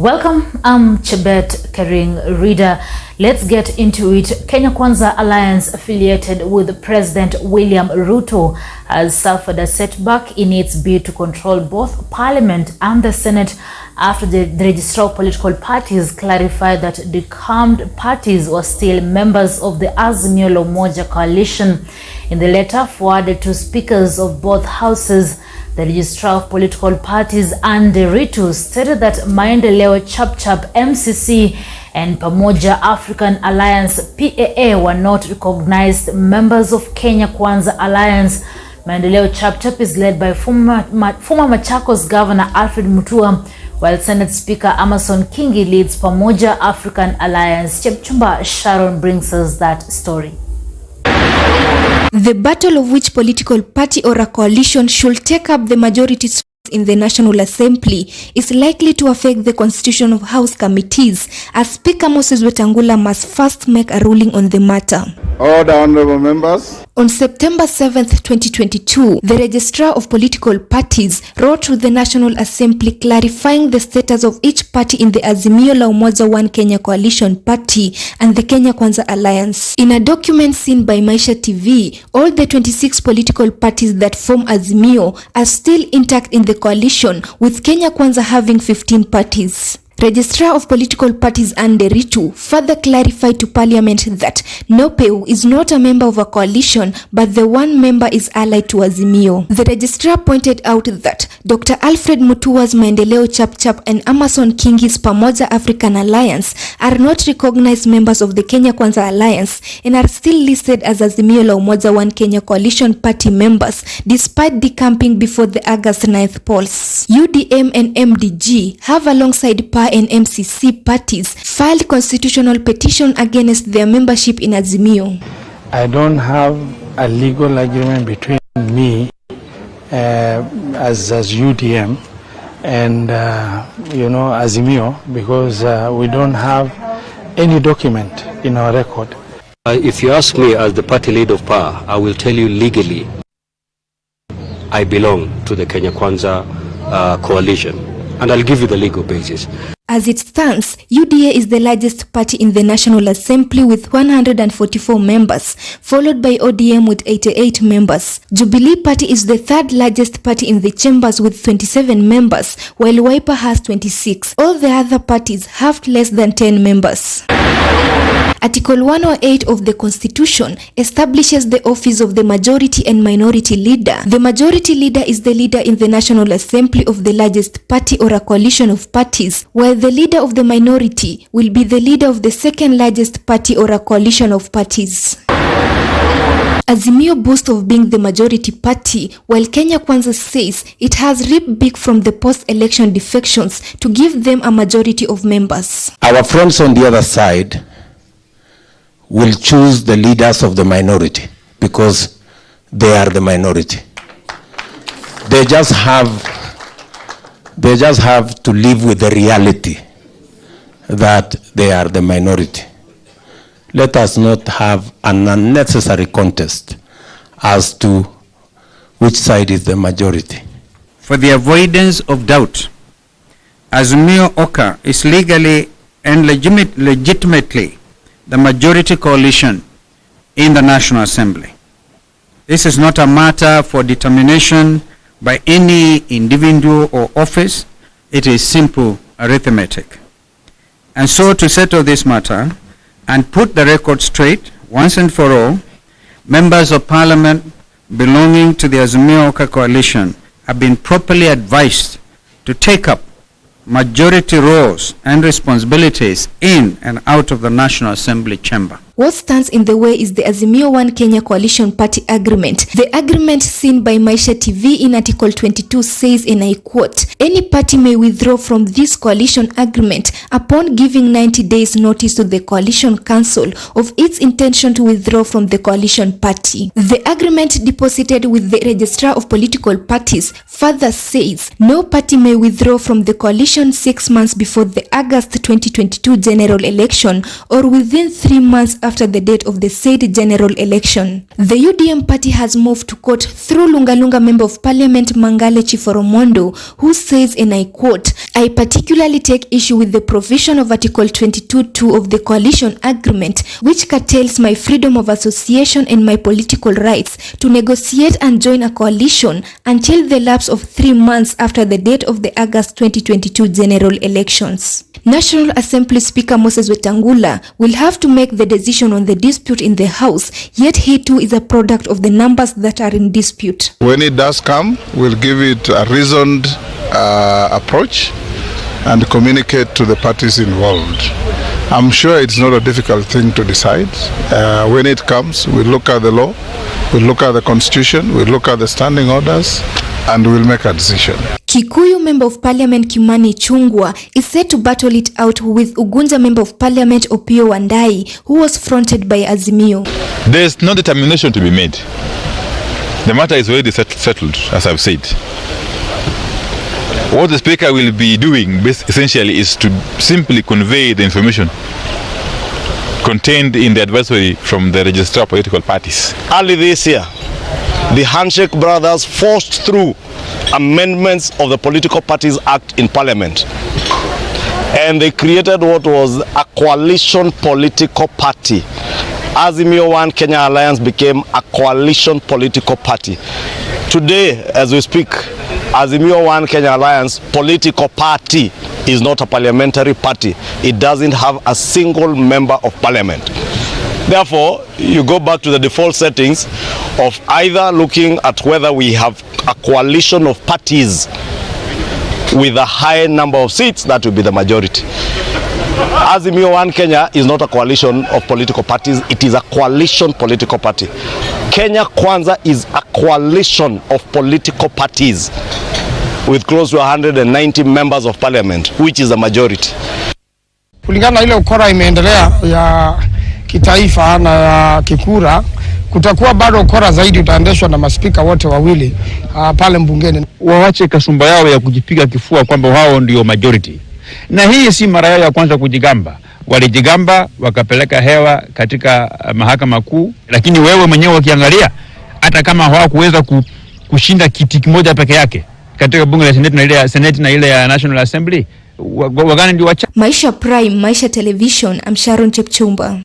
Welcome, I'm Chebet Kering Reader. Let's get into it. Kenya Kwanza Alliance, affiliated with President William Ruto, has suffered a setback in its bid to control both Parliament and the Senate after the Registrar of Political Parties clarified that decamped parties were still members of the Azimio la Umoja coalition. In the letter forwarded to speakers of both houses, the Registrar of Political Parties Andy Ritu stated that Maendeleo Chapchap MCC and Pamoja African Alliance PAA were not recognized members of Kenya Kwanza Alliance. Maendeleo Chapchap is led by former Machakos Governor Alfred Mutua, while Senate Speaker Amason Kingi leads Pamoja African Alliance. Chepchumba Sharon brings us that story. The battle of which political party or a coalition should take up the majority in the National Assembly is likely to affect the constitution of House committees, as Speaker Moses Wetangula must first make a ruling on the matter. Order, honorable members. On September 7th, 2022, the Registrar of Political Parties wrote to the National Assembly clarifying the status of each party in the Azimio la Umoja One Kenya Coalition Party and the Kenya Kwanza Alliance. In a document seen by Maisha TV, all the 26 political parties that form Azimio are still intact in the coalition, with Kenya Kwanza having 15 parties. Registrar of Political Parties Andy Ritu further clarified to Parliament that NOPEU is not a member of a coalition, but the one member is allied to Azimio. The Registrar pointed out that Dr. Alfred Mutua's Maendeleo Chapchap and Amason Kingi's Pamoja African Alliance are not recognized members of the Kenya Kwanza Alliance and are still listed as Azimio la Umoja One Kenya Coalition Party members despite decamping before the August 9th polls. UDM and MDG have, alongside PA and MCC parties, filed constitutional petition against their membership in Azimio. I don't have a legal agreement between me as UDM and Azimio, because we don't have any document in our record. If you ask me as the party leader of PAA, I will tell you legally I belong to the Kenya Kwanza coalition, and I'll give you the legal basis. As it stands, UDA is the largest party in the National Assembly with 144 members, followed by ODM with 88 members. Jubilee Party is the third largest party in the chambers with 27 members, while Wiper has 26. All the other parties have less than 10 members. Article 108 of the Constitution establishes the office of the Majority and Minority Leader. The Majority Leader is the leader in the National Assembly of the largest party or a coalition of parties, while the leader of the minority will be the leader of the second largest party or a coalition of parties. Azimio boasts of being the majority party, while Kenya Kwanza says it has reaped big from the post-election defections to give them a majority of members. Our friends on the other side will choose the leaders of the minority because they are the minority. They just have to live with the reality that they are the minority. Let us not have an unnecessary contest as to which side is the majority. For the avoidance of doubt, Azimio Oka is legally and legitimately the majority coalition in the National Assembly. This is not a matter for determination by any individual or office. It is simple arithmetic. And so, to settle this matter and put the record straight once and for all, members of Parliament belonging to the Azimio Oka coalition have been properly advised to take up majority roles and responsibilities in and out of the National Assembly chamber. What stands in the way is the Azimio One Kenya Coalition Party Agreement. The agreement seen by Maisha TV in Article 22 says, and I quote, "Any party may withdraw from this coalition agreement upon giving 90 days notice to the Coalition Council of its intention to withdraw from the coalition party." The agreement deposited with the Registrar of Political Parties further says, no party may withdraw from the coalition 6 months before the August 2022 general election or within 3 months after the date of the said general election. The UDM party has moved to court through Lungalunga Member of Parliament Mangale Chiforomondo, who says, and I quote, "I particularly take issue with the provision of Article 22(2) of the coalition agreement, which curtails my freedom of association and my political rights to negotiate and join a coalition until the lapse of 3 months after the date of the August 2022 general elections." National Assembly Speaker Moses Wetangula will have to make the decision on the dispute in the House, yet he too is a product of the numbers that are in dispute. When it does come, we'll give it a reasoned approach and communicate to the parties involved. I'm sure it's not a difficult thing to decide. When it comes, we'll look at the law, we'll look at the constitution, we'll look at the standing orders, and we'll make a decision. Kikuyu Member of Parliament Kimani Chungwa is set to battle it out with Ugunja Member of Parliament Opio Wandai, who was fronted by Azimio. There's no determination to be made. The matter is already settled, as I've said. What the Speaker will be doing essentially is to simply convey the information contained in the advisory from the Registrar of Political Parties. Early this year, the Handshake Brothers forced through amendments of the Political Parties Act in Parliament, and they created what was a coalition political party. Azimio One Kenya Alliance became a coalition political party. Today, as we speak, Azimio One Kenya Alliance political party is not a parliamentary party. It doesn't have a single member of parliament. Therefore, you go back to the default settings of either looking at whether we have a coalition of parties with a high number of seats, that will be the majority. Azimio One Kenya is not a coalition of political parties, it is a coalition political party. Kenya Kwanza is a coalition of political parties with close to 190 members of parliament, which is a majority. Kulingana na ile ukora imeendelea ya kitaifa na ya kikura, kutakuwa bado ukora zaidi utaendeshwa na maspika wote wawili pale mbungeni. Waache kasumba yao ya kujipiga kifua kwamba wao ndio majority. Na hii si mara yao ya kwanza kujigamba. Walijigamba wakapeleka hewa katika mahakama kuu, lakini wewe mwenyewe ukiangalia hata kama hawakuweza kushinda kiti kimoja peke yake katika bunge la Senate na ile ya National Assembly, wagani ndio wacha. Maisha Prime, Maisha Television, I'm Sharon Chepchumba.